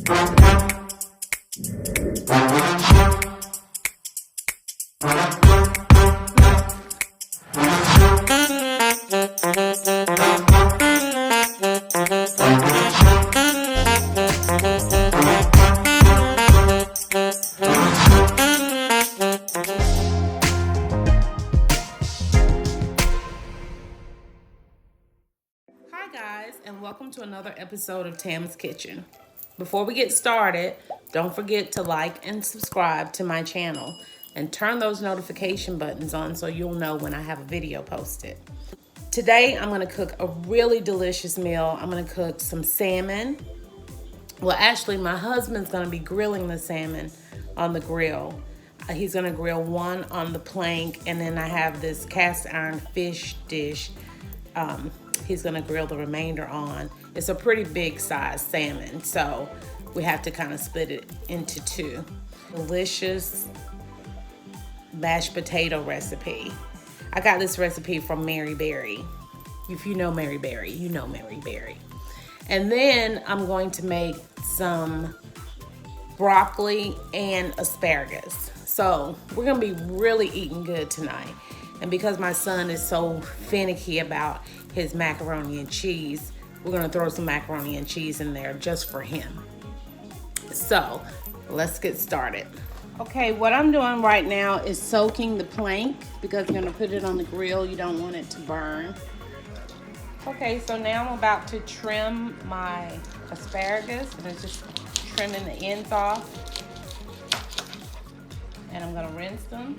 Hi guys, and welcome to another episode of Tam's Kitchen. Before we get started, don't forget to like and subscribe to my channel and turn those notification buttons on so you'll know when I have a video posted. Today I'm going to cook a really delicious meal. I'm going to cook some salmon. Well, actually my husband's going to be grilling the salmon on the grill. He's going to grill one on the plank, and then I have this cast iron fish dish he's gonna grill the remainder on. It's a pretty big size salmon, so we have to kind of split it into two. Delicious mashed potato recipe. I got this recipe from Mary Berry. If you know Mary Berry, you know Mary Berry. And then I'm going to make some broccoli and asparagus. So we're gonna be really eating good tonight. And because my son is so finicky about his macaroni and cheese, we're gonna throw some macaroni and cheese in there just for him. So let's get started. Okay, what I'm doing right now is soaking the plank because you're gonna put it on the grill. You don't want it to burn. Okay, so now I'm about to trim my asparagus, and it's just trimming the ends off. And I'm gonna rinse them.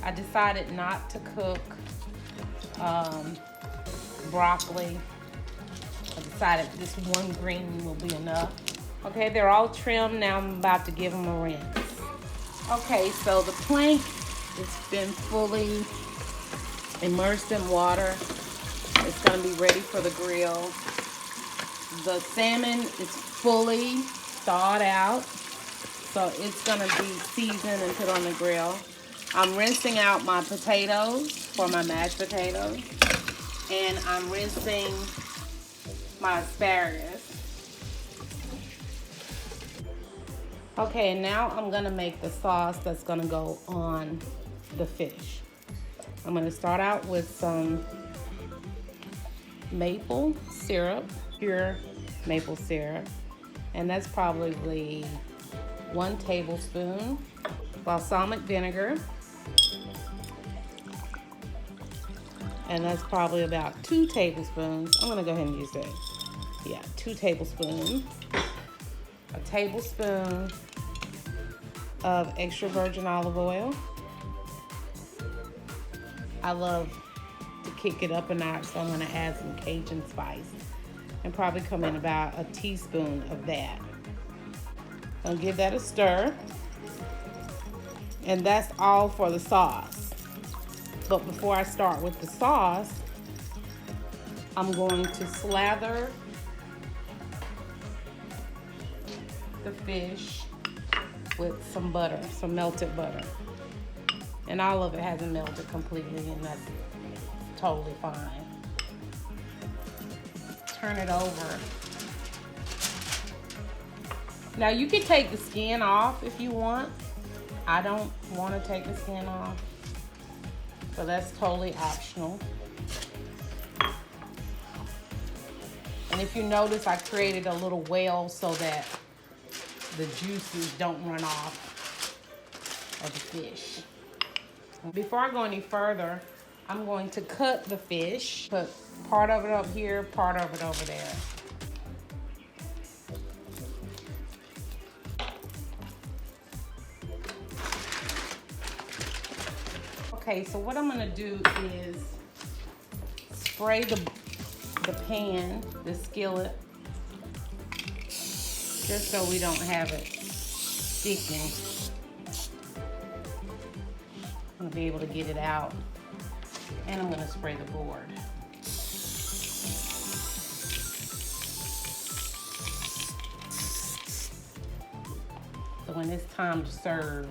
I decided not to cook broccoli. I decided this one green will be enough. Okay, they're all trimmed. Now I'm about to give them a rinse. Okay, so the plank has been fully immersed in water. It's gonna be ready for the grill. The salmon is fully thawed out, so it's gonna be seasoned and put on the grill. I'm rinsing out my potatoes for my mashed potatoes, and I'm rinsing my asparagus. Okay, now I'm gonna make the sauce that's gonna go on the fish. I'm gonna start out with some maple syrup, pure maple syrup, and that's probably 1 tablespoon. Balsamic vinegar, and that's probably about 2 tablespoons. I'm gonna go ahead and use that. Yeah, 2 tablespoons. A tablespoon of extra virgin olive oil. I love to kick it up a notch, so I'm gonna add some Cajun spice and probably come in about a teaspoon of that. I'll give that a stir. And that's all for the sauce. But before I start with the sauce, I'm going to slather the fish with some butter, some melted butter. And all of it hasn't melted completely, and that's totally fine. Turn it over. Now you can take the skin off if you want. I don't want to take the skin off, so that's totally optional. And if you notice, I created a little well so that the juices don't run off of the fish. Before I go any further, I'm going to cut the fish. Put part of it up here, part of it over there. Okay, so what I'm gonna do is spray the pan, the skillet, just so we don't have it sticking. I'm gonna be able to get it out, and I'm gonna spray the board. So when it's time to serve,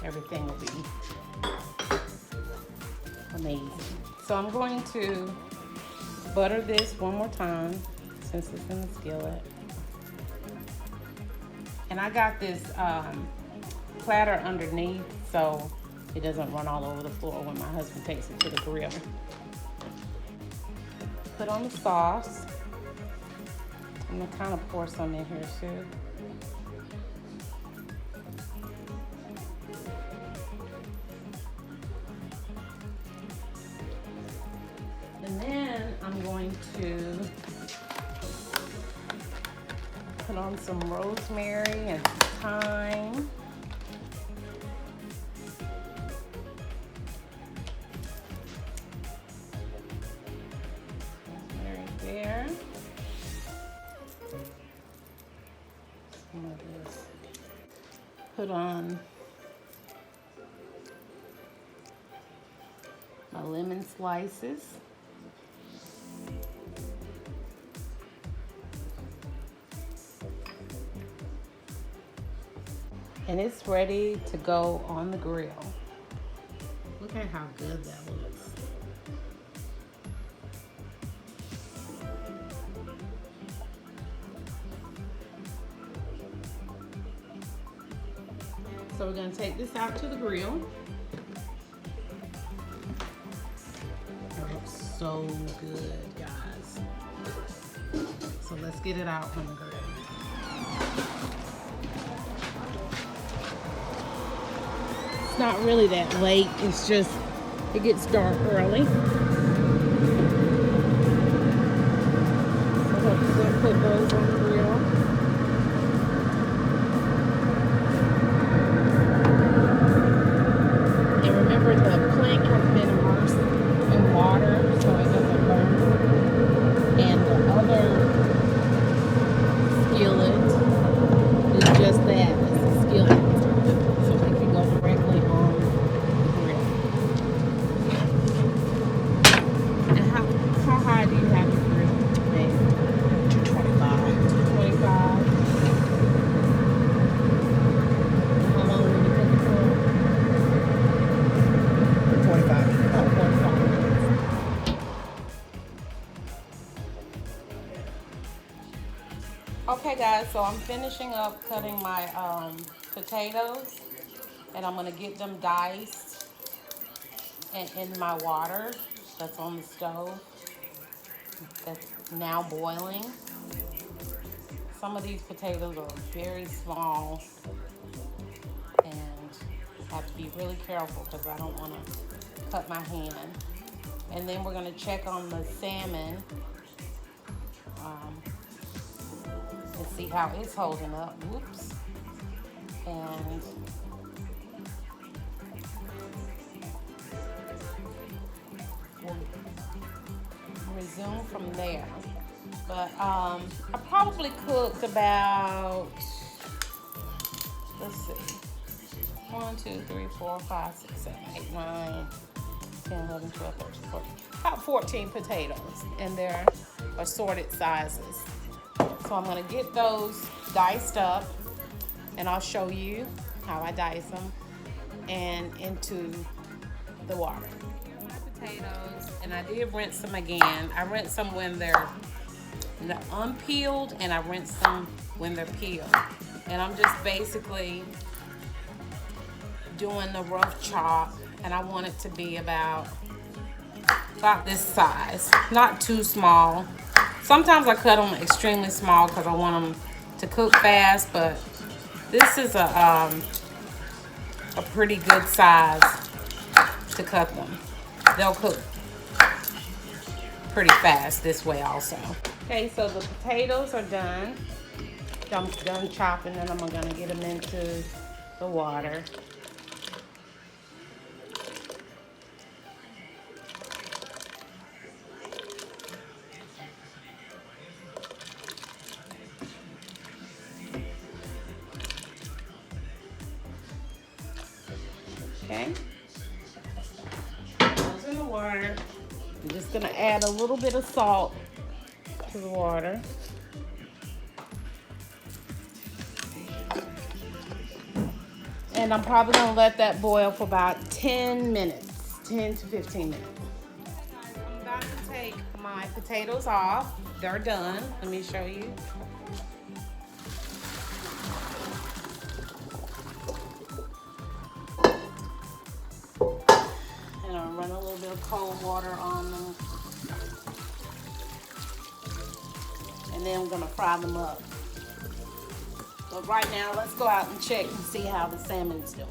everything will be amazing. So I'm going to butter this one more time since it's in the skillet. And I got this platter underneath so it doesn't run all over the floor when my husband takes it to the grill. Put on the sauce. I'm gonna kind of pour some in here too. And then I'm going to put on some rosemary and thyme. Rosemary there. Some of this. Put on my lemon slices. And it's ready to go on the grill. Look at how good that looks. So we're gonna take this out to the grill. It looks so good, guys. So let's get it out on the grill. It's not really that late, it's just, it gets dark early. So we'll put those on the grill. And remember, the plank has been immersed in water so it doesn't burn. And the other skillet is just that, it's a skillet. Okay guys, so I'm finishing up cutting my potatoes, and I'm gonna get them diced and in my water that's on the stove that's now boiling. Some of these potatoes are very small and I have to be really careful because I don't want to cut my hand. And then we're gonna check on the salmon and see how it's holding up. Whoops. And we'll resume from there. But I probably cooked about, let's see, 1, 2, 3, 4, 5, 6, 7, 8, 9, 10, 11, 12, 13, 14, about 14 potatoes, and they're assorted sizes. So I'm gonna get those diced up, and I'll show you how I dice them and into the water. My potatoes, and I did rinse them again. I rinse them when they're unpeeled, and I rinse them when they're peeled. And I'm just basically doing the rough chop, and I want it to be about this size, not too small. Sometimes I cut them extremely small because I want them to cook fast, but this is a pretty good size to cut them. They'll cook pretty fast this way also. Okay, so the potatoes are done. I'm done chopping, and I'm gonna get them into the water. Okay, those in the water. I'm just gonna add a little bit of salt to the water. And I'm probably gonna let that boil for about 10 minutes, 10 to 15 minutes. I'm about to take my potatoes off. They're done. Let me show you. And I'll run a little bit of cold water on them. And then I'm gonna fry them up. But right now, let's go out and check and see how the salmon's doing.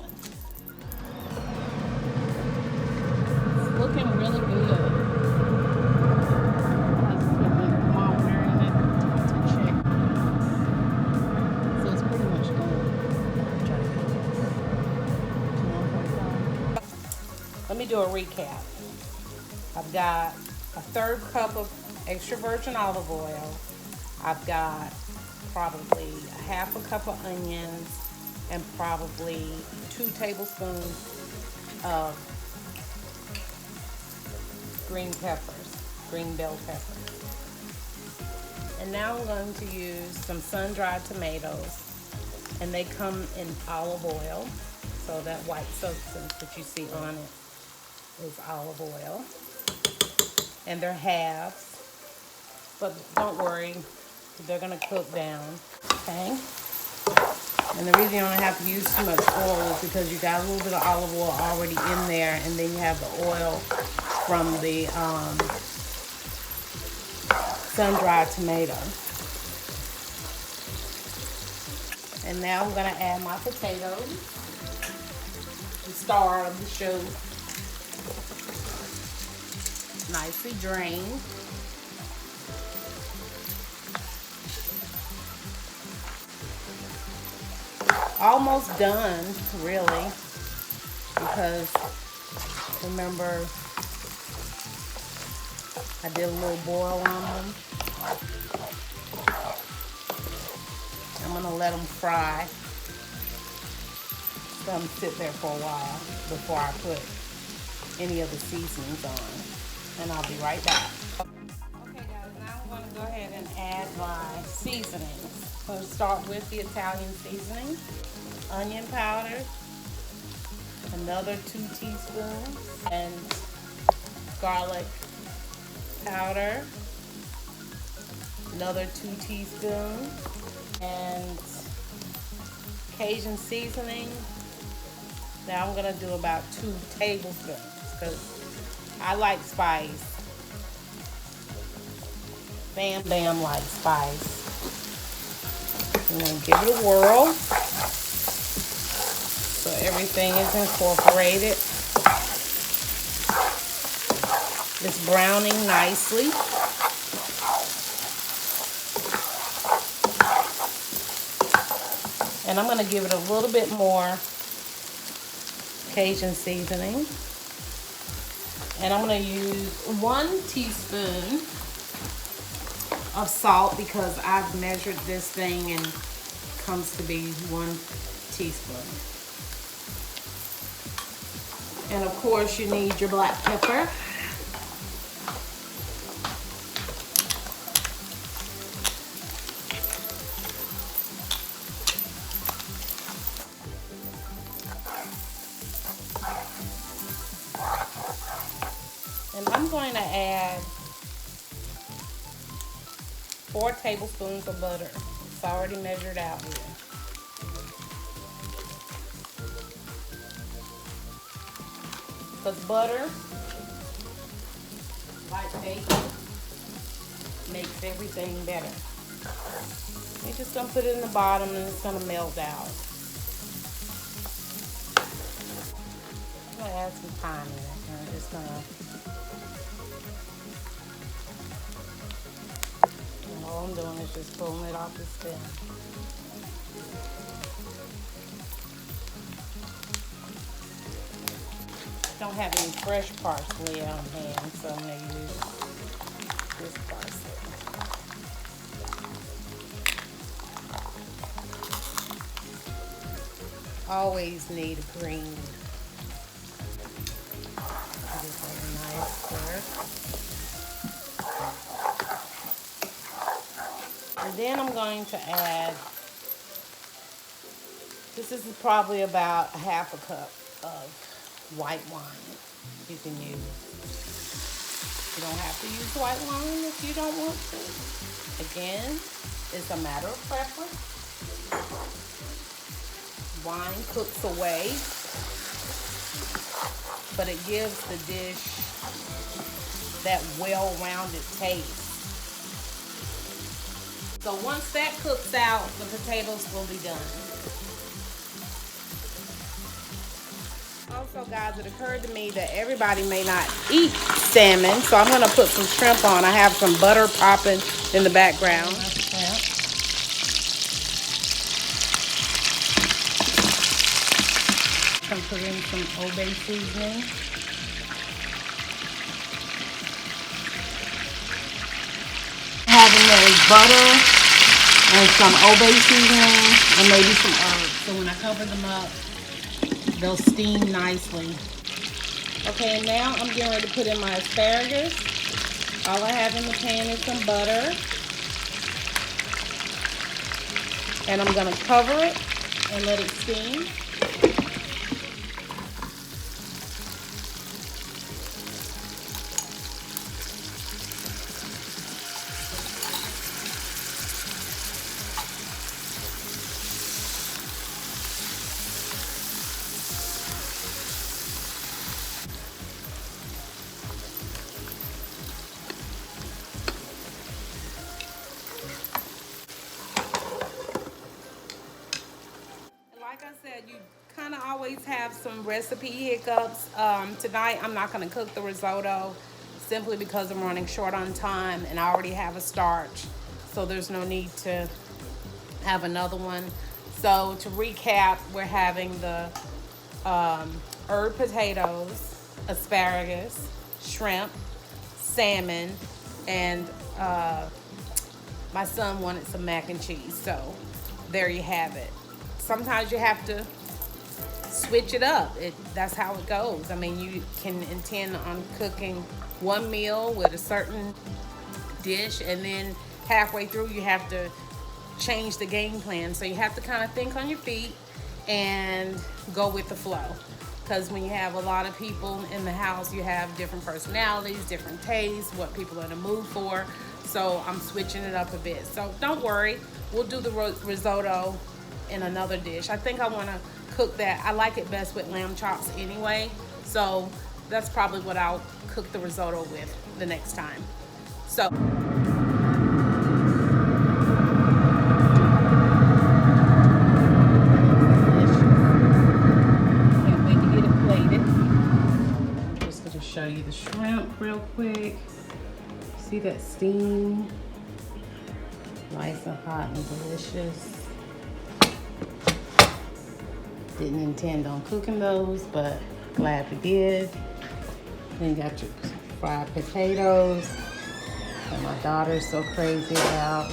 It's looking really good. Let's put the thermometer in it to check. So it's pretty much done. Let me do a recap. I've got a 1/3 cup of extra virgin olive oil. I've got probably a 1/2 cup of onions and probably 2 tablespoons of green peppers, green bell peppers. And now I'm going to use some sun-dried tomatoes, and they come in olive oil. So that white substance that you see on it is olive oil. And they're halves, but don't worry, they're gonna cook down, okay? And the reason you don't have to use too much oil is because you got a little bit of olive oil already in there, and then you have the oil from the sun-dried tomato. And now I'm gonna add my potatoes, the star of the show, nicely drained. Almost done, really, because remember I did a little boil on them. I'm gonna let them fry. Let them sit there for a while before I put any of the seasonings on. And I'll be right back. Okay guys, now I'm going to go ahead and add my seasonings. I'm going to start with the Italian seasoning. Onion powder, another 2 teaspoons, and garlic powder, another 2 teaspoons, and Cajun seasoning. Now I'm going to do about 2 tablespoons because I like spice. Bam Bam likes spice. I'm going to give it a whirl so everything is incorporated. It's browning nicely. And I'm going to give it a little bit more Cajun seasoning. And I'm going to use 1 teaspoon of salt because I've measured this thing and it comes to be 1 teaspoon. And of course you need your black pepper. And I'm going to add 4 tablespoons of butter. It's already measured out here. Because butter, like bacon, makes everything better. You're just going to put it in the bottom and it's going to melt out. I'm going to add some thyme in it. And I'm just going to... all I'm doing is just pulling it off the stem. Don't have any fresh parsley on hand, so I'm going to use this parsley. Always need a green. Just a nice stir. And then I'm going to add, this is probably about a 1/2 cup of white wine you can use. You don't have to use white wine if you don't want to. Again, it's a matter of preference. Wine cooks away, but it gives the dish that well-rounded taste. So once that cooks out, the potatoes will be done. Also, guys, it occurred to me that everybody may not eat salmon, so I'm going to put some shrimp on. I have some butter popping in the background. I'm putting some Old Bay seasoning. Having those butter and some Old Bay seasoning and maybe some herbs. So when I cover them up, they'll steam nicely. Okay, and now I'm getting ready to put in my asparagus. All I have in the pan is some butter. And I'm gonna cover it and let it steam. Like I said, you kind of always have some recipe hiccups. Tonight I'm not going to cook the risotto simply because I'm running short on time and I already have a starch, so there's no need to have another one. So to recap, we're having the herb potatoes, asparagus, shrimp, salmon, and my son wanted some mac and cheese, so there you have it. Sometimes you have to switch it up. That's how it goes. I mean, you can intend on cooking one meal with a certain dish, and then halfway through you have to change the game plan. So you have to kind of think on your feet and go with the flow. Because when you have a lot of people in the house, you have different personalities, different tastes, what people are in the mood for. So I'm switching it up a bit. So don't worry, we'll do the risotto in another dish. I think I want to cook that. I like it best with lamb chops anyway, so that's probably what I'll cook the risotto with the next time. So can't wait to get it plated. I'm just going to show you the shrimp real quick. See that steam? Nice and hot and delicious. Didn't intend on cooking those, but glad we did. Then you got your fried potatoes that my daughter's so crazy about.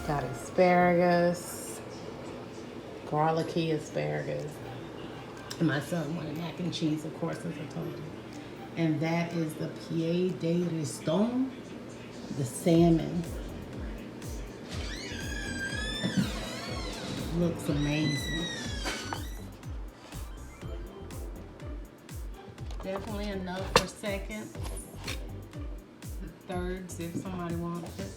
Got asparagus, garlicky asparagus. And my son wanted mac and cheese, of course, as I told you. And that is the pied de riston, the salmon. Looks amazing. Definitely enough for seconds. Thirds if somebody wants it.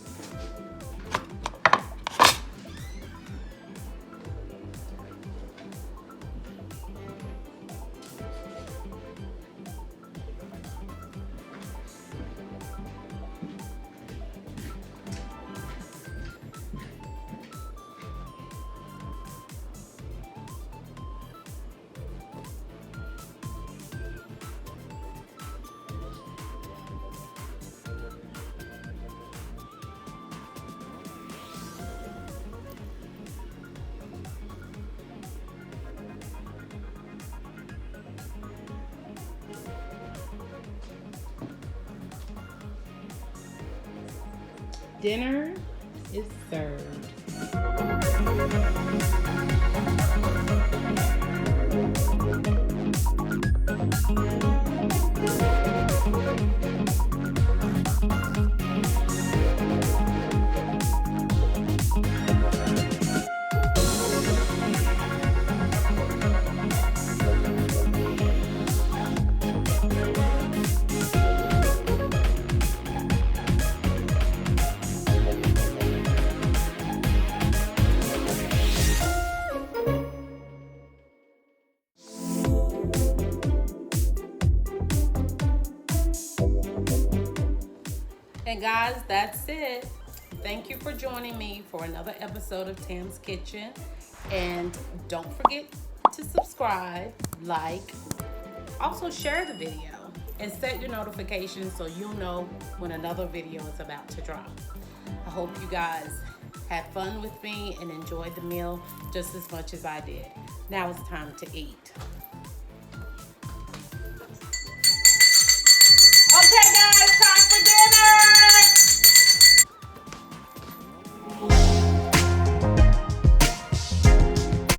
Dinner is served. And guys, that's it. Thank you for joining me for another episode of Tam's Kitchen. And don't forget to subscribe, like, also share the video, and set your notifications so you'll know when another video is about to drop. I hope you guys had fun with me and enjoyed the meal just as much as I did. Now it's time to eat.